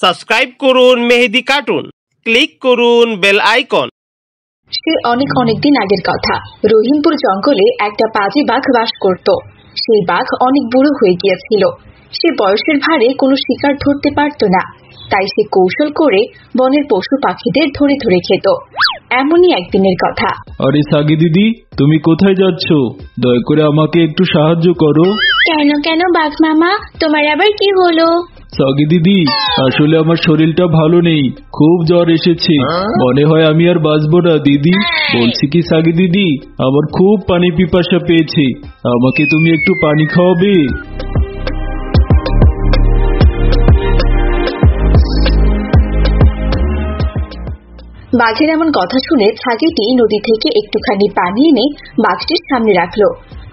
Subscribe করুন মেহেদি cartoon, click করুন bell icon. সে অনেক দিন আগের কথা। রহিমপুর জঙ্গলে একটা পাজি বাঘ বাস করত। সেই বাঘ অনেক বুড়ো হয়ে গিয়েছিল। সে বয়সের ভারে কোনো শিকার ধরতে পারত না, তাই সে কৌশল করে বনের পশু পাখিদের ধরে ধরে খেত। এমনই একদিনের কথা। আরে সাগি দিদি, তুমি কোথায় যাচ্ছ? দয়া করে আমাকে একটু সাহায্য করো। কেন বাঘ মামা, তোমার আবার কি হলো? সাগি দিদি, আসলে আমার শরীরটা ভালো নেই, খুব জ্বর এসেছে। মনে হয় আমি আর বাঁচবো না দিদি। বলছি কি সাগি দিদি, আমার খুব পানি পিপাসা পেয়েছে, আমাকে তুমি একটু পানি খাওয়াবে? বাঘের এমন কথা শুনে ছাগিটি নদী থেকে একটুখানি পানি এনে বাঘটির সামনে রাখলো,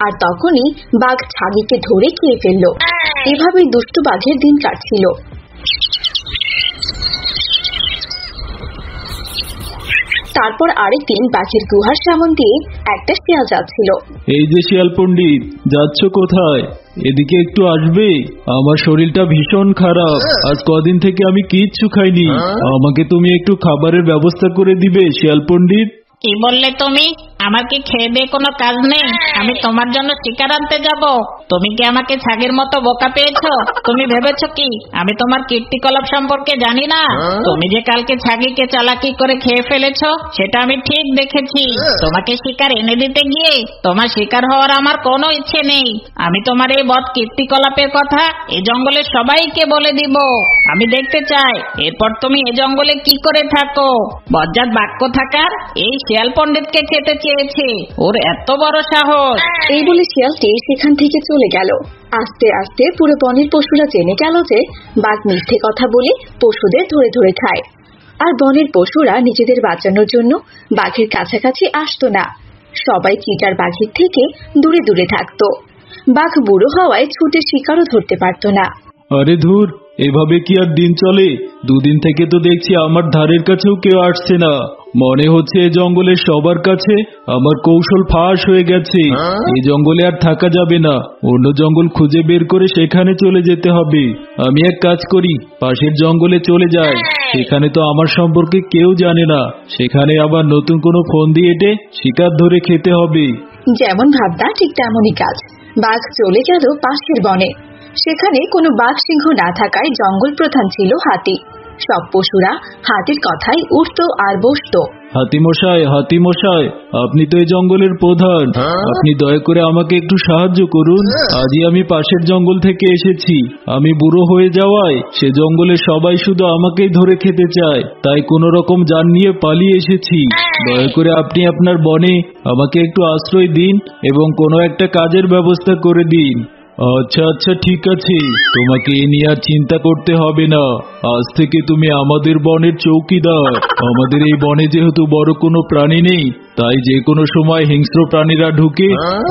আর তখনই বাঘ ছাগিকে ধরে খেয়ে ফেললো। এভাবেই দুষ্টু বাঘের দিন কাটছিল। তারপর আরেকদিন বাঘের গুহার সামন দিয়ে একটা শিয়াল যাচ্ছিল। এই যে শিয়াল পণ্ডিত, যাচ্ছ কোথায়? এদিকে একটু আসবে? আমার শরীরটা ভীষণ খারাপ, আজ কদিন থেকে আমি কিচ্ছু খাইনি, আমাকে তুমি একটু খাবারের ব্যবস্থা করে দিবে শিয়াল পণ্ডিত? কি বললে তুমি? আমার কি খেয়ে দিয়ে কোনো কাজ নেই? আমি তোমার জন্য শিকার আনতে যাব? তুমি কি আমাকে ছাগের মতো বোকা পেয়েছো? তুমি ভেবেছো কি আমি তোমার কীর্তিকলাপ সম্পর্কে জানি না? তুমি যে কালকে ছাগিকে চালাকি করে খেয়ে ফেলেছো সেটা আমি ঠিক দেখেছি। তোমাকে শিকার এনে দিতে গিয়ে তোমার শিকার হওয়ার আমার কোনো ইচ্ছে নেই। আমি তোমার এই বদ কীর্তিকলাপের কথা এই জঙ্গলের সবাইকে বলে দিব। আমি দেখতে চাই এরপর তুমি এই জঙ্গলে কি করে থাকো। বজ্জাত বাক্য থাকার এই শিয়াল পণ্ডিতকে খেতে চেয়েছে, ওর এত বড় সাহস। এই বলে শিয়ালটি সেখান থেকে চলে গেল। আস্তে আস্তে পুরো বনের পশুরা জেনে গেল যে বাঘ মিথ্যে কথা বলে পশুদের ধরে ধরে খায়, আর বনের পশুরা নিজেদের বাঁচানোর জন্য বাঘের কাছাকাছি আসতো না। সবাই চিটার বাঘের থেকে দূরে দূরে থাকতো। বাঘ বুড়ো হওয়ায় ছুটে শিকারও ধরতে পারত না। আরে ধুর, এভাবে কি আর দিন চলে? দুদিন থেকে তো দেখছি আমার ধারের কাছেও কেউ আসছে না। মনে হচ্ছে এই জঙ্গলের সবার কাছে আমার কৌশল ফাঁস হয়ে গেছে। এই জঙ্গলে আর থাকা যাবে না, অন্য জঙ্গল খুঁজে বের করে সেখানে চলে যেতে হবে। আমি এক কাজ করি, পাশের জঙ্গলে চলে যাই, সেখানে তো আমার সম্পর্কে কেউ জানে না, সেখানে আবার নতুন কোনো ফোন দিয়ে এটে শিকার ধরে খেতে হবে। যেমন ভাবনা ঠিক তেমনই কাজ। বাঘ চলে গেল পাশের বনে। সেখানে কোনো বাঘ সিংহ না থাকায় জঙ্গল প্রধান ছিল হাতি। সব পশুরা হাতির কথাই উঠতো আর বসতো। হাতি মশাই, আপনি তো এই জঙ্গলের প্রধান, আপনি দয়া করে আমাকে একটু সাহায্য করুন। আজই আমি পাশের জঙ্গল থেকে এসেছি। আমি বুড়ো হয়ে যাওয়ায় সে জঙ্গলের সবাই শুধু আমাকেই ধরে খেতে চায়, তাই কোনো রকম জান নিয়ে পালিয়ে এসেছি। দয়া করে আপনি আপনার বনে আমাকে একটু আশ্রয় দিন এবং কোনো একটা কাজের ব্যবস্থা করে দিন। আচ্ছা ঠিক আছে, তোমাকে এ নিয়ে আর চিন্তা করতে হবে না। আজ থেকে তুমি আমাদের বনের চৌকিদার। আমাদের এই বনে যেহেতু বড় কোনো প্রাণী নেই, তাই যে কোনো সময় হিংস্র প্রাণীরা ঢুকে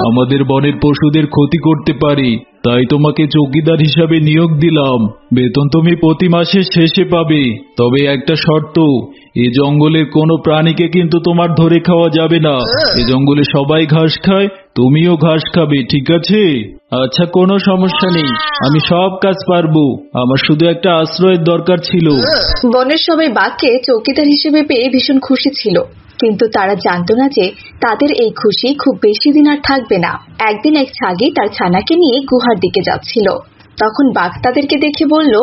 আমাদের বনের পশুদের ক্ষতি করতে পারে। তাই তোমাকে চৌকিদার হিসাবে নিয়োগ দিলাম। বেতন তুমি প্রতি মাসের শেষে পাবে, তবে একটা শর্ত, এ জঙ্গলের কোনো প্রাণীকে কিন্তু তোমার ধরে খাওয়া যাবে না। এ জঙ্গলে সবাই ঘাস খায়, তুমিও ঘাস খাবে, ঠিক আছে? আচ্ছা, কোনো সমস্যা নেই, আমি সব কাজ পারবো, আমার শুধু একটা আশ্রয়ের দরকার ছিল। বনের সবাই বাঘকে চৌকিদার হিসেবে পেয়ে ভীষণ খুশি ছিল, কিন্তু তারা জানতো না যে তাদের এই খুশি খুব বেশি দিন আর থাকবে না। একদিন এক ছাগি তার ছানাকে নিয়ে গুহার দিকে যাচ্ছিল। তখন বাঘ তাদেরকে দেখে বলল,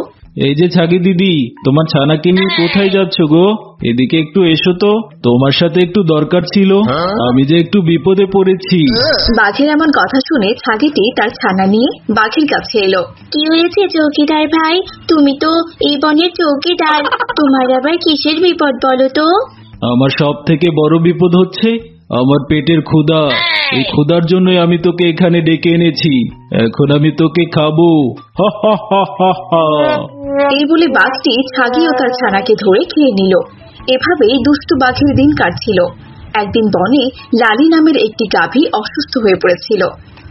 এই যে ছাগি দিদি, তোমার ছানাকে নিয়ে কোথায় যাচ্ছ গো? এদিকে একটু এসো তো, তোমার সাথে একটু দরকার ছিল, আমি যে একটু বিপদে পড়েছি। বাঘের এমন কথা শুনে ছাগিটি তার ছানা নিয়ে বাঘের কাছে এলো। কি হয়েছে চৌকিদার ভাই? তুমি তো এই বনের চৌকিদার, তোমার আবার কিসের বিপদ বলো তো? আমার সব থেকে বড় বিপদ হচ্ছে আমার পেটের ক্ষুধা। এই ক্ষুধার জন্যই আমি তোকে এখানে ডেকে এনেছি, এখন আমি তোকে খাবো। এই বলে বাঘটি ছাগি ও তার ছানাকে ধরে খেয়ে নিল। এভাবেই দুষ্টু বাঘের দিন কাটছিল। একদিন বনে লালি নামের একটি গাভী অসুস্থ হয়ে পড়েছিল।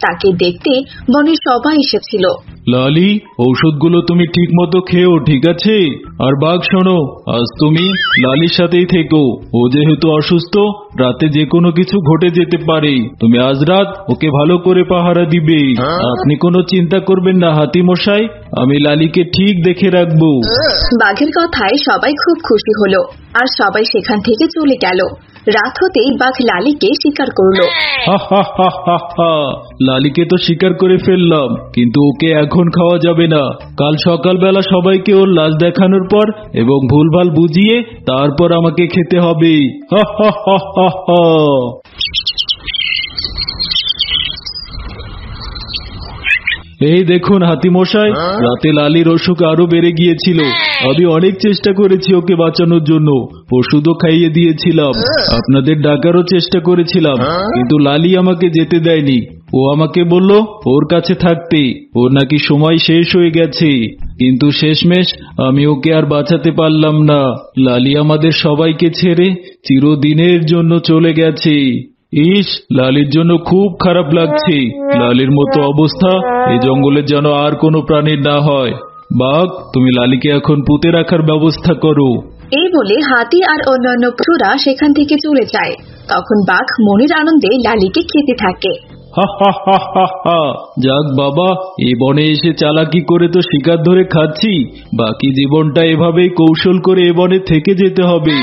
তাকে দেখতে বনের সবাই এসেছিল। লালি, ঔষধগুলো তুমি ঠিক মতো খেও, ঠিক আছে? আর বাঘ শোনো, আজ তুমি লালির সাথেই থেকো। ও যেহেতু অসুস্থ, রাতে যে কোনো কিছু ঘটে যেতে পারে। তুমি আজ রাত ওকে ভালো করে পাহারা দিবে। আপনি কোনো চিন্তা করবেন না হাতি মশাই, আমি লালিকে ঠিক দেখে রাখবো। বাঘের কথায় সবাই খুব খুশি হলো আর সবাই সেখান থেকে চলে গেল। রাত হতেই বাঘ লালিকে শিকার করলো। লালিকে তো শিকার করে ফেললাম, কিন্তু ওকে এখন খাওয়া যাবে না। কাল সকালবেলা সবাইকে ওর লাশ দেখানোর পর এবং ভুলভাল বুঝিয়ে তারপর আমাকে খেতে হবে। এই দেখুন হাতি মশাই, রাতে লালির অসুখ আরো বেড়ে গিয়েছিল। আমি অনেক চেষ্টা করেছি ওকে বাঁচানোর জন্য, ওষুধও খাইয়ে দিয়েছিলাম, আপনাদের ডাকারও চেষ্টা করেছিলাম, কিন্তু লালি আমাকে যেতে দেয়নি। ও আমাকে বলল ওর কাছে থাকতে, ওর নাকি সময় শেষ হয়ে গেছে। কিন্তু শেষমেশ আমি ওকে আর বাঁচাতে পারলাম না। লালি আমাদের সবাইকে ছেড়ে চিরদিনের জন্য চলে গেছে। ইস, লালির জন্য খুব খারাপ লাগছে। লালির মতো অবস্থা এই জঙ্গলে যেন আর কোনো প্রাণীর না হয়। বাঘ, তুমি লালিকে এখন পুঁতে রাখার ব্যবস্থা করো। এই বলে হাতি আর অন্যান্য পশুরা সেখান থেকে চলে যায়। তখন বাঘ মনের আনন্দে লালিকে খেতে থাকে। যাক বাবা, এই বনে এসে চালাকি করে তো শিকার ধরে খাচ্ছি, বাকি জীবনটা এভাবেই কৌশল করে এ বনে থেকে যেতে হবে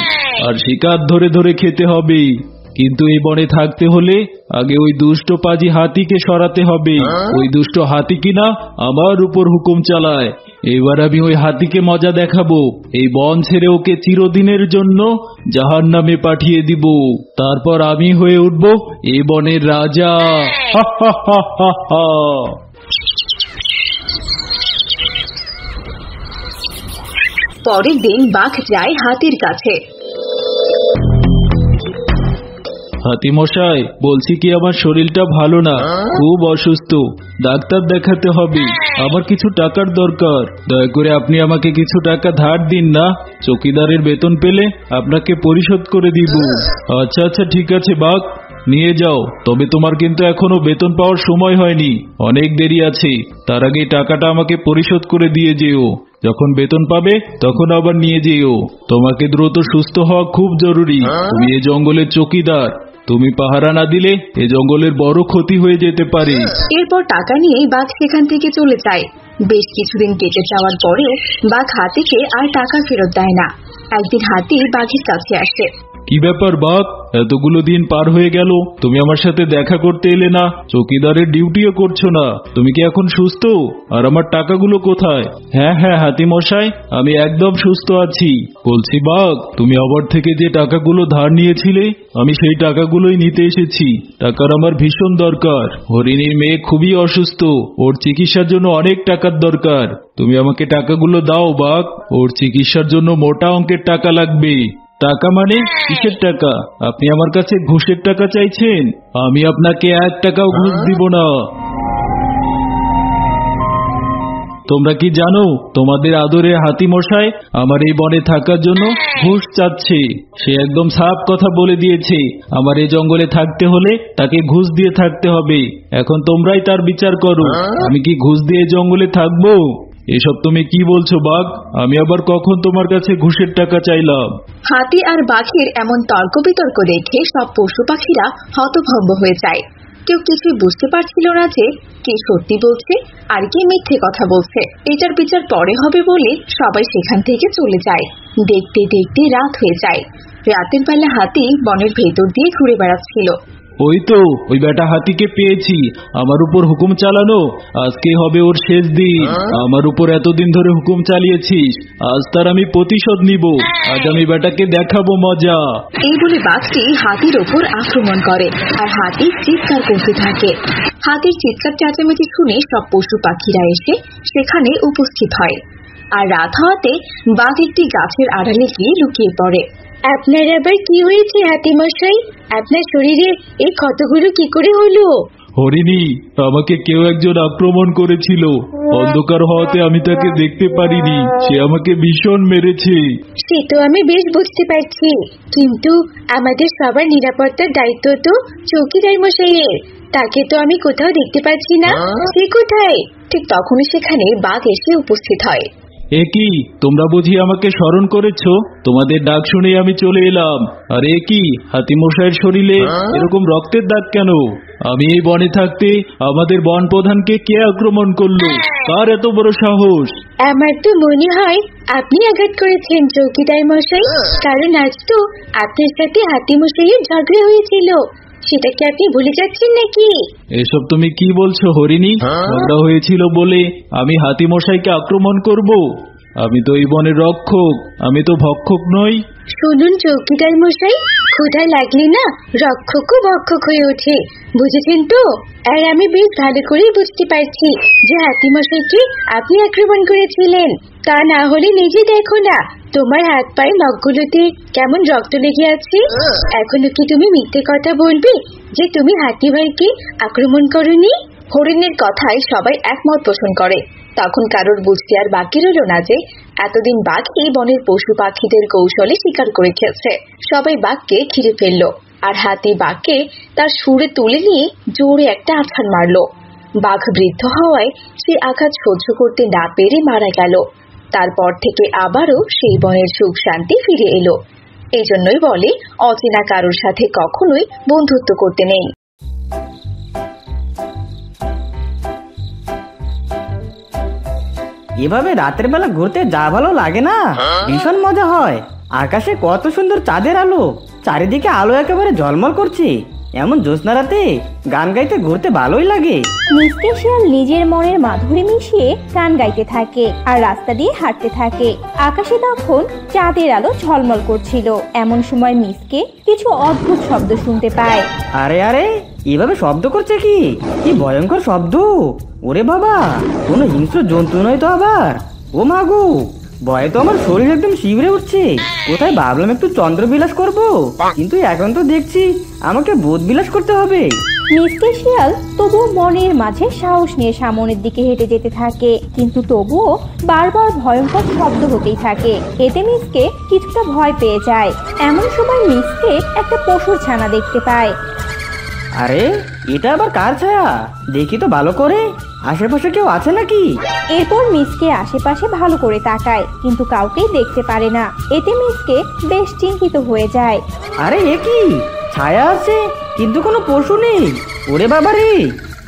আর শিকার ধরে ধরে খেতে হবে। কিন্তু এই বনে থাকতে হলে আগে ওই দুষ্ট পাজি হাতিকে সরাতে হবে। ওই দুষ্ট হাতি কিনা আমার উপর হুকুম চালায়। এবার আমি ওই হাতিকে মজা দেখাবো। এই বন ছেড়ে ওকে চিরদিনের জন্য জাহান্নামে পাঠিয়ে দিব। তারপর আমি হয়ে উঠব এই বনের রাজা। পরের দিন বাঘ যায় হাতির কাছে। হাতি মশাই, বলছি কি আমার শরীরটা ভালো না, খুব অসুস্থ, ডাক্তার দেখাতে হবে। আমার কিছু টাকার দরকার, দয়া করে আপনি আমাকে কিছু টাকা ধার দিন না। চৌকিদারের বেতন পেলে আপনাকে পরিশোধ করে দিব। আচ্ছা আচ্ছা, ঠিক আছে বাঘ, নিয়ে যাও। তবে তোমার কিন্তু এখনো বেতন পাওয়ার সময় হয়নি, অনেক দেরি আছে। তার আগে টাকাটা আমাকে পরিশোধ করে দিয়ে যেও। যখন বেতন পাবে তখন আবার নিয়ে যেও। তোমাকে দ্রুত সুস্থ হওয়া খুব জরুরি। তুমি এই জঙ্গলের চৌকিদার, তুমি পাহারা না দিলে এই জঙ্গলের বড় ক্ষতি হয়ে যেতে পারে। এরপর টাকা নিয়ে বাঘ সেখান থেকে চলে যায়। বেশ কিছুদিন কেটে যাওয়ার পরে বাঘ হাতিকে আর টাকা ফেরত দেয় না। একদিন হাতি বাঘের কাছে আসে। কি ব্যাপার বাঘ, এতগুলো দিন পার হয়ে গেল, তুমি আমার সাথে দেখা করতে এলে না, চৌকিদারের ডিউটিও করছো না। তুমি কি এখন সুস্থ? আর আমার টাকাগুলো কোথায়? হ্যাঁ হ্যাঁ হাতি মশাই, আমি একদম সুস্থ আছি। বলছি বাঘ, তুমি আমার থেকে যে টাকাগুলো ধার নিয়েছিলে, আমি সেই টাকাগুলোই নিতে এসেছি। টাকার আমার ভীষণ দরকার। হরিণীর মেয়ে খুবই অসুস্থ, ওর চিকিৎসার জন্য অনেক টাকার দরকার। তুমি আমাকে টাকাগুলো দাও বাঘ, ওর চিকিৎসার জন্য মোটা অঙ্কের টাকা লাগবে। টাকা মানে কিসের টাকা? আপনি আমার কাছে ঘুষের টাকা চাইছেন? আমি আপনাকে 1 টাকাও ঘুষ দিব না। তোমরা কি জানো, তোমাদের আদরের হাতি মশাই আমার এই বনে থাকার জন্য ঘুষ চাচ্ছে। সে একদম সাফ কথা বলে দিয়েছে, আমার এই জঙ্গলে থাকতে হলে তাকে ঘুষ দিয়ে থাকতে হবে। এখন তোমরাই তার বিচার করো, আমি কি ঘুষ দিয়ে জঙ্গলে থাকবো? এসব তুমি কি বলছো বাঘ? আমি আবার কখন তোমার কাছে ঘুষের টাকা চাইলাম? হাতি আর বাঘের এমন তর্ক বিতর্ক দেখে সব পশু পাখিরা হতভম্ব হয়ে যায়। কেউ কিছুই বুঝতে পারছিল না যে কে সত্যি বলছে আর কে মিথ্যে কথা বলছে। এটার বিচার পরে হবে বলে সবাই সেখান থেকে চলে যায়। দেখতে দেখতে রাত হয়ে যায়। রাতের বেলা হাতি বনের ভেতর দিয়ে ঘুরে বেড়াচ্ছিল। ওই তো, ওই বেটা হাতিকে পেয়েছি। আমার উপর হুকুম চালানো, আজকে হবে ওর শেষ দিন। আমার উপর এতদিন ধরে হুকুম চালিয়েছিস, আজ তার আমি প্রতিশোধ নিব। আজ আমি বেটাকে দেখাবো মজা। এই বলে বাঘটি হাতির ওপর আক্রমণ করে আর হাতি চিৎকার করতে থাকে। হাতির চিৎকার চেঁচামেচি শুনে সব পশু পাখিরা এসে সেখানে উপস্থিত হয়। আর রাত হওয়াতে বাঘ একটি গাছের আড়ালে গিয়ে লুকিয়ে পড়ে। আপনার আবার কি হয়েছে হাতি মশাই? আপনার শরীরে এই ক্ষতগুলো কি করে হলো? হরিণী, আমাকে কেউ একজন আক্রমণ করেছিল। অন্ধকার হওয়াতে আমি তাকে দেখতে পারিনি, সে আমাকে ভীষণ মেরেছে। সে তো আমি বেশ বুঝতে পারছি, কিন্তু আমাদের সবার নিরাপত্তার দায়িত্ব তো চৌকিদার মশাইয়ের। তাকে তো আমি কোথাও দেখতে পাচ্ছি না, সে কোথায়? ঠিক তখনই সেখানে বাঘ এসে উপস্থিত হয়। এ কি, তোমরা বুঝি আমাকে স্মরণ করেছো? তোমাদের ডাক শুনে আমি চলে এলাম। আর এ কি, হাতিমশাইয়ের শরীরে এরকম রক্তের দাগ কেন? আমি এই বনে থাকতে আমাদের বন প্রধানকে কে আক্রমণ করলো? কার এত বড় সাহস? আমার তো মনে হয় আপনি আঘাত করেছেন চৌকিদার মশাই, কারণ আজ তো আপনার সাথে হাতিমশাইয়ের ঝগড়া হয়েছিল। সেটা কি আপনি ভুলে যাচ্ছেন নাকি? এসব তুমি কি বলছো হরিণী? ঝগড়া হয়েছিল বলে আমি হাতিমশাইকে আক্রমণ করব? আমি তো এই বনের রক্ষক, আমি তো ভক্ষক নই। শুনুন চৌকিদার মশাই, ক্ষুধা লাগলে না রক্ষকও ভক্ষক হয়ে ওঠে, বুঝেছেন তো? আর আমি বেশ ভালো করেই বুঝতে পারছি যে হাতিমশাইকে আপনি আক্রমণ করেছিলেন। তা না হলে নিজে দেখো না, তোমার হাত পায়ে নখগুলোতে কেমন রক্ত লেগে আছে। এখনো কি তুমি মিথ্যে কথা বলবে যে তুমি হাতি ভাইকে আক্রমণ করোনি? হরিণের কথায় সবাই একমত পোষণ করে। তখন কারোর বুঝতে আর বাকি রইল না যে এতদিন বাঘ এই বনের পশু পাখিদের কৌশলে শিকার করে খেয়েছে। সবাই বাঘকে ঘিরে ফেললো, আর হাতি বাঘকে তার সুরে তুলে নিয়ে জোরে একটা আছাড় মারলো। বাঘ বৃদ্ধ হওয়ায় সে আঘাত সহ্য করতে না পেরে মারা গেল। তারপর থেকে আবারও সেই বনের সুখ শান্তি ফিরে এলো। এই জন্যই বলে, অচেনা কারোর সাথে কখনোই বন্ধুত্ব করতে নেই। এভাবে রাতের বেলা ঘুরতে যা ভালো লাগে না, ভীষণ মজা হয়। আকাশে কত সুন্দর চাঁদের আলো, চারিদিকে আলো একেবারে ঝলমল করছে। এমন জ্যোৎস্না রাতে গান গাইতে ঘুরতে ভালোই লাগে। মিসকে শিয়াল নিজের মনের মাধুরী মিশিয়ে গান গাইতে থাকে আর রাস্তা দিয়ে হাঁটতে থাকে। আকাশে তখন চাঁদের আলো ঝলমল করছিল। এমন সময় মিসকে কিছু অদ্ভুত শব্দ শুনতে পায়। আরে আরে, এভাবে শব্দ করছে কি? কি ভয়ঙ্কর শব্দ! ওরে বাবা, কোনো হিংস্র জন্তু নয় তো আবার? ও মাগো, ভয়ে তো আমার শরীর একদম শিউরে উঠছে। কোথায় ভাবলাম একটু চন্দ্রবিলাস করব, কিন্তু এখন তো দেখছি আমাকে বোধবিলাস করতে হবে। মিসকে শিয়াল তবুও মনের মাঝে সাহস নিয়ে সামনের দিকে হেঁটে যেতে থাকে, কিন্তু তবুও বারবার ভয়ঙ্কর শব্দ হতেই থাকে। এতে মিসকে কিছুটা ভয় পেয়ে যায়। এমন সময় মিসকে একটা পশুর ছানা দেখতে পায়। আরে, এটা আবার কার ছায়া? দেখি তো ভালো করে, আশেপাশে কেউ আছে নাকি? এরপর মিসকে আশেপাশে ভালো করে তাকায়, কিন্তু কাউকেই দেখতে পারে না। এতে মিসকে বেশ চিন্তিত হয়ে যায়। আরে এ কি, ছায়া আছে কিন্তু কোনো পশু নেই! ওরে বাবা রে,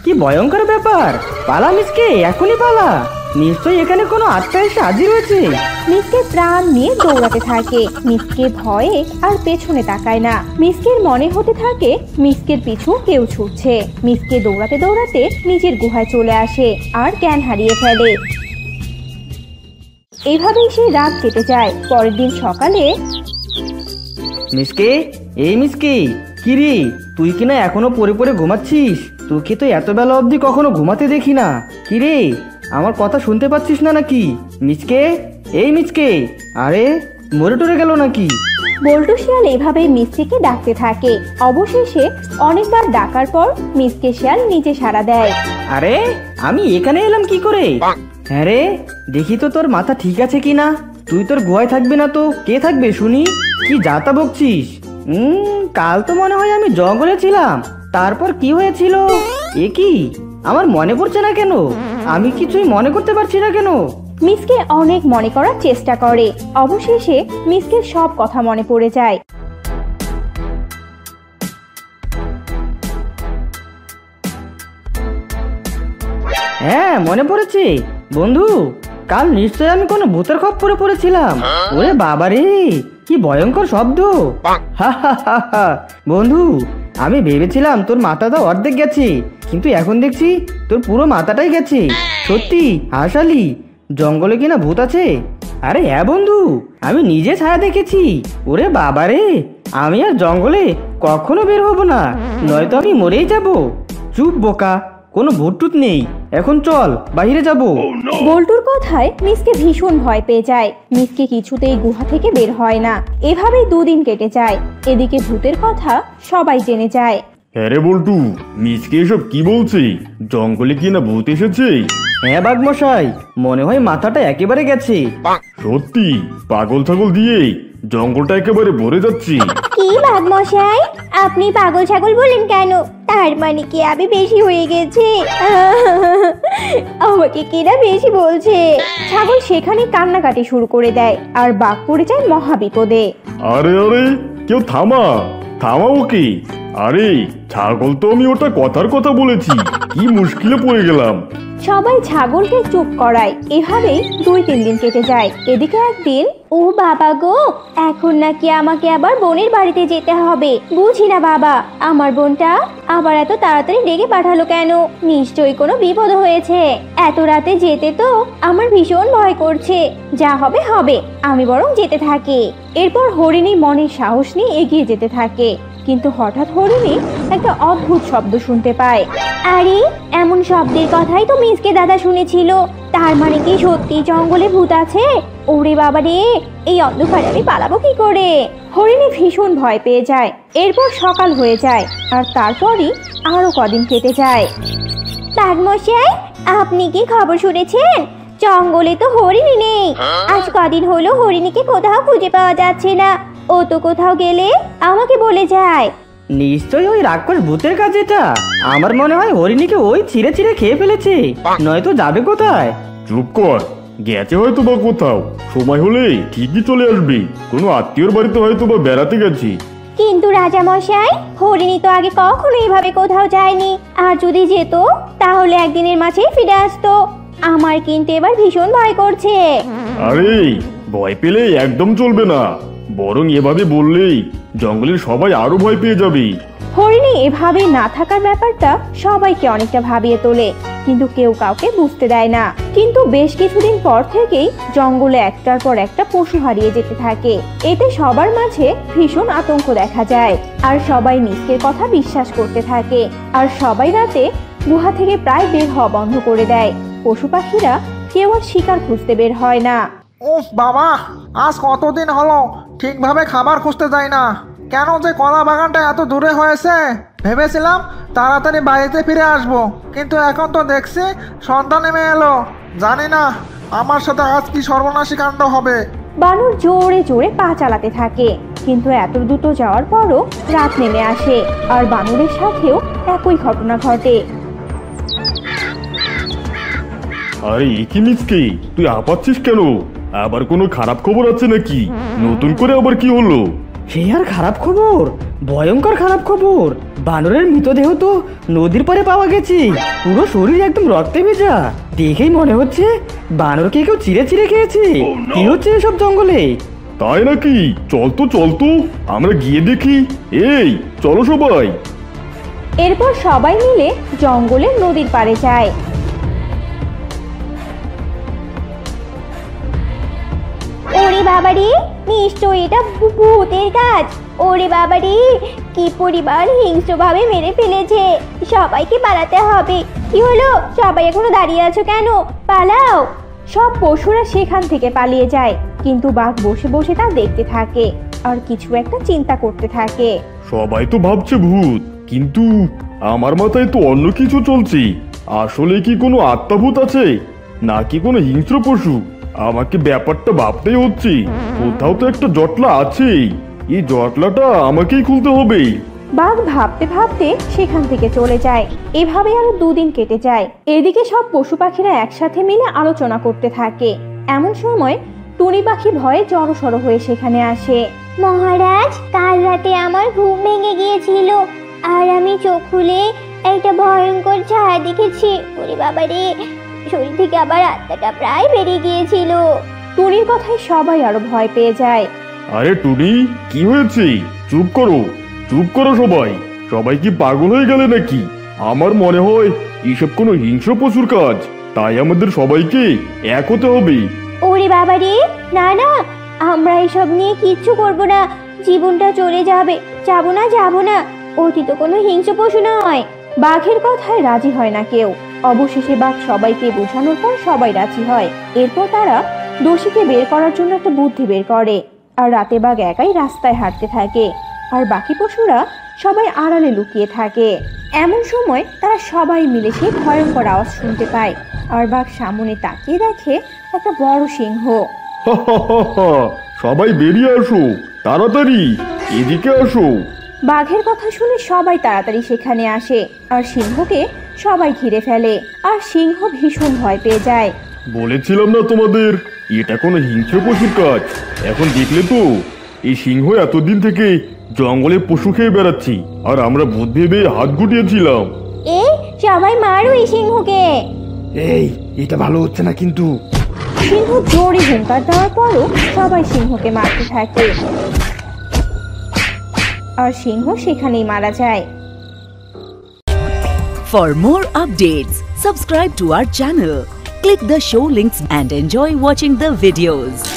কি ভয়ঙ্কর ব্যাপার! পালা মিসকে, এখনই পালা! নিশ্চয়ই এখানে কোনো আত্মা এসে হাজির হয়েছে। মিসকে প্রাণ নিয়ে দৌড়াতে থাকে। মিসকে ভয়ে আর পেছনে তাকায় না। মিসকের মনে হতে থাকে মিসকের পিছু কেউ ছুটছে। মিসকে দৌড়াতে দৌড়াতে নিজের গুহায় চলে আসে আর জ্ঞান হারিয়ে ফেলে। এইভাবেই সেই রাত কেটে যায়। পরের দিন সকালে মিসকে, এই মিসকে, কি রে, তুই কিনা এখনো পড়ে পড়ে ঘুমাচ্ছিস? তোকে তো এত বেলা অবধি কখনো ঘুমাতে দেখি না। কি রে, আমার কথা শুনতে পাচ্ছিস না নাকি? মিচকে, এই মিচকে, আরে মরে টরে গেল নাকি? বল্টু শিয়াল এভাবেই মিসকে ডাকতে থাকে। অবশেষে অনেকবার ডাকার পর মিসকে শিয়াল নিজে সাড়া দেয়। আরে, আমি এখানে এলাম কি করে? হ্যাঁ রে, দেখি তো তোর মাথা ঠিক আছে কিনা। তুই তোর গুহায় থাকবে না তো কে থাকবে শুনি? কি যাতা বকছিস? কাল তো মনে হয় আমি জঙ্গলে ছিলাম। তারপর কি হয়েছিল? এ কি, আমার মনে পড়ছে না কেন? আমি কিছুই মনে করতে পারছি না কেন? মিসকে অনেক মনে করার চেষ্টা করে। অবশেষে মিসকের সব কথা মনে পড়ে যায়। হ্যাঁ, মনে পড়েছে বন্ধু, কাল নিশ্চয় আমি কোনো ভূতের খপ্পরে পড়েছিলাম। ওরে বাবারে, কি ভয়ঙ্কর শব্দ! বন্ধু, আমি ভেবেছিলাম তোর মাথাটা অর্ধেক গেছে, কিন্তু এখন দেখছি তোর পুরো মাথাটাই গেছে। সত্যি হাসালি, জঙ্গলে কিনা ভূত আছে? আরে হ্যাঁ বন্ধু, আমি নিজে ছায়া দেখেছি। ওরে বাবারে, আমি আর জঙ্গলে কখনো বের হব না, নয়তো আমি মরেই যাব। চুপ বোকা, কোনো ভূত টুত নেই। এখন চল, বাইরে যাব। বল্টুর কথায় মিসকে ভীষণ ভয় পেয়ে যায়। মিসকে কিছুতেই গুহা থেকে বের হয় না। এভাবেই দুদিন কেটে যায়। এদিকে ভূতের কথা সবাই জেনে যায়। হ্যাঁ রে বল্টু, মিচকে এসব কি বলছে? জঙ্গলে কি না ভূত এসেছে? হ্যাঁ বাঘমশাই, মনে হয় মাথাটা একেবারে গেছে। সত্যি? পাগল ছাগল দিয়ে জঙ্গলটা একেবারে ভরে যাচ্ছে। কি বাঘমশাই, আপনি পাগল ছাগল বলেন কেন? তার মানে কি আমি বেশি হয়ে গেছে? আমাকে কিনা বেশি বলছে। ছাগল সেখানে কান্নাকাটি শুরু করে দেয় আর বাঘ পড়ে যায় মহাবিপদে। আরে আরে, কেউ থামাও ওকে। আরে ছাগল তো আমি ওটা কথার কথা বলেছি, কি মুশকিলে পড়ে গেলাম। সবাই ছাগলকে চুপ করায়। এভাবেই 2-3 দিন কেটে যায়। এদিকে একদিন, ও বাবা গো, এখন নাকি আমাকে আবার বোনের বাড়িতে যেতে হবে। বুঝি না বাবা, আমার বোনটা আবার এত তাড়াতাড়ি ডেকে পাঠালো কেন? নিশ্চয়ই কোনো বিপদ হয়েছে। এত রাতে যেতে তো আমার ভীষণ ভয় করছে। যা হবে হবে, আমি বরং যেতে থাকি। এরপর হরিণী মনের সাহস নিয়ে এগিয়ে যেতে থাকে। কিন্তু হঠাৎ হরিণী একটা অদ্ভুত শব্দ শুনতে পায়। আরে, এমন শব্দের কথাই তো মিসকে দাদা শুনেছিল। তার মানে কি সত্যি জঙ্গলে ভূত আছে? ওরে বাবা রে, এই অন্ধকারে আমি পালাবো কি করে? হরিণী ভীষণ ভয় পেয়ে যায়। এরপর সকাল হয়ে যায় আর তারপরই আরো কদিন কেটে যায়। বাঘমশাই, আপনি কি খবর শুনেছেন? জঙ্গলে তো হরিণী নেই। আজ কদিন হলো হরিণীকে কোথাও খুঁজে পাওয়া যাচ্ছে না। ও তো কোথাও গেলে আমাকে বলে যায়। নিশ্চয়ই ওই রাক্ষস ভূতের কাজ এটা। আমার মনে হয় হরিণীকে ওই ছিঁড়ে ছিঁড়ে খেয়ে ফেলেছে, নয়তো যাবে কোথায়? চুপ কর, গেছে হয়তো বা কোথাও। সময় হলে ঠিকই চলে আসবে। কোনো আত্মীয়র বাড়িতে হয়তো বা বেড়াতে গেছি। কিন্তু রাজা মশাই, হরিণী তো আগে কখনো এইভাবে কোথাও যায়নি। আর যদি যেত তাহলে একদিনের মাঝেই ফিরে আসতো। আমার কিন্তু এবার ভীষণ ভয় করছে। আরে ভয় পেলে একদম চলবে না, বরং এভাবে বললেই জঙ্গলের সবাই আরো ভয় পেয়ে যাবে। হরিণী এভাবে না থাকার ব্যাপারটা সবাইকে অনেকটা ভাবিয়ে তোলে, কিন্তু কেউ কাউকে বুঝতে দেয় না। কিন্তু বেশ কিছুদিন পর থেকেই জঙ্গলে একটার পর একটা পশু হারিয়ে যেতে থাকে। এতে সবার মাঝে ভীষণ আতঙ্ক দেখা যায় আর সবাই মিসকের কথা বিশ্বাস করতে থাকে। আর সবাই রাতে গুহা থেকে প্রায় বের হওয়া বন্ধ করে দেয়। পশু পাখিরা কেউ আর শিকার খুঁজতে বের হয় না। উফ বাবা, আজ কতদিন হলো ঠিকভাবে খাবার খুঁজতে যাই না। কেন যে কলা বাগানটা এত দূরে হয়েছে? ভেবেছিলাম তাড়াতাড়ি বাড়িতে ফিরে আসবো, কিন্তু এখন তো দেখছি সন্ধ্যা নেমে এলো। জানি না আমার সাথে আজ কি সর্বনাশী কাণ্ড হবে। বানর জোরে জোরে পা চালাতে থাকে, কিন্তু এত দ্রুত যাওয়ার পরও রাত নেমে আসে আর বানরের সাথেও একই ঘটনা ঘটে। আরে কি মিসকে, তুই হাঁপাচ্ছিস কেন? আবার কোনো খারাপ খবর আছে নাকি? নতুন করে আবার কি হলো? সে আর খারাপ খবর, ভয়ঙ্কর খারাপ খবর। বানরের মৃতদেহ তো নদীর পাড়ে পাওয়া গেছে। পুরো শরীর একদম রক্তে ভেজা। দেখেই মনে হচ্ছে বানরকে কেউ চিড়ে চিড়ে খেয়েছে। কি হচ্ছে এসব জঙ্গলে? তাই নাকি? চল তো আমরা গিয়ে দেখি। এই চলো সবাই। এরপর সবাই মিলে জঙ্গলের নদীর পাড়ে যায়। ওরে বাবারে, নিশ্চয়ই এটা ভূতের কাজ। ওরে বাবারে, কি পরিবার হিংস্রভাবে মেরে ফেলেছে। সবাইকে পালাতে হবে। কি হলো, সবাই এখনো দাঁড়িয়ে আছো কেন? পালাও। সব পশুরা সেখান থেকে পালিয়ে যায়, কিন্তু বাঘ বসে বসে তা দেখতে থাকে আর কিছু একটা চিন্তা করতে থাকে। সবাই তো ভাবছে ভূত, কিন্তু আমার মাথায় তো অন্য কিছু চলছে। আসলে কি কোনো আত্মাভূত আছে নাকি কোনো হিংস্র পশু? আমাকে ব্যাপারটা ভাবতেই হচ্ছে। কোথাও তো একটা জটলা আছে। এই জটলাটা আমাকেই খুলতে হবে। বাঘ ভাবতে ভাবতে সেখান থেকে চলে যায়। এভাবে আরো 2 দিন কেটে যায়। এদিকে সব পশু পাখিরা একসাথে মিলে আলোচনা করতে থাকে। এমন সময় টুনি পাখি ভয়ে জড়সড় হয়ে সেখানে আসে। মহারাজ, কাল রাতে আমার ঘুম ভেঙে গিয়েছিল আর আমি চোখ খুলে একটা ভয়ঙ্কর ছায়া দেখেছি। ওরে বাবা রে, শরীর থেকে আবার আত্মাটা প্রায় বেরিয়ে গিয়েছিল। টুনির কথায় সবাই আরো ভয় পেয়ে যায়। আরে টুনি, কি হয়েছে? চুপ করো সবাই কি পাগল হয়ে গেলে নাকি? আমার মনে হয় এসব কোনো হিংস্র পশুর কাজ। তাই আমাদের সবাইকে এক হতে হবে। ওরে বাবা রে, না না, আমরা এসব নিয়ে কিচ্ছু করব না। জীবনটা চলে যাবে। যাবো না। ওটি তো কোনো হিংস্র পশু নয়। বাঘের কথায় রাজি হয় না কেউ। অবশেষে বাঘ সবাইকে বোঝানোর পর সবাই রাজি হয়। এরপর তারা দোষীকে বের করার জন্য একটা বুদ্ধি বের করে। আর রাতে বাঘ একাই রাস্তায় হাঁটতে থাকে আর বাকি পশুরা সবাই আড়ালে লুকিয়ে থাকে। এমন সময় তারা সবাই মিলে সেই ভয়ঙ্কর আওয়াজ শুনতে পায় আর বাঘ সামনে তাকিয়ে দেখে একটা বড় সিংহ। সবাই বেরিয়ে আসো, তাড়াতাড়ি এদিকে আসো। বাঘের কথা শুনে সবাই তাড়াতাড়ি সেখানে আসে আর সিংহকে সবাই ঘিরে ফেলে আর সিংহ ভীষণ ভয় পেয়ে যায়। বলেছিলাম না তোমাদের, এটা কোনো হিংস্র পশুর কাজ। এখন দেখলে তো, এই সিংহ এতদিন থেকে জঙ্গলে পশু খেয়ে বেড়াচ্ছি, আর আমরা ভূত ভেবে হাত গুটিয়েছিলাম। এই সবাই মারো এই সিংহকে। এই এটা ভালো হচ্ছে না কিন্তু। সিংহ জোরে হুঙ্কার দেওয়ার পরও সবাই সিংহকে মারতে থাকে আর সিংহ সেখানেই মারা যায়। For more updates, subscribe to our channel, click the show links and enjoy watching the videos.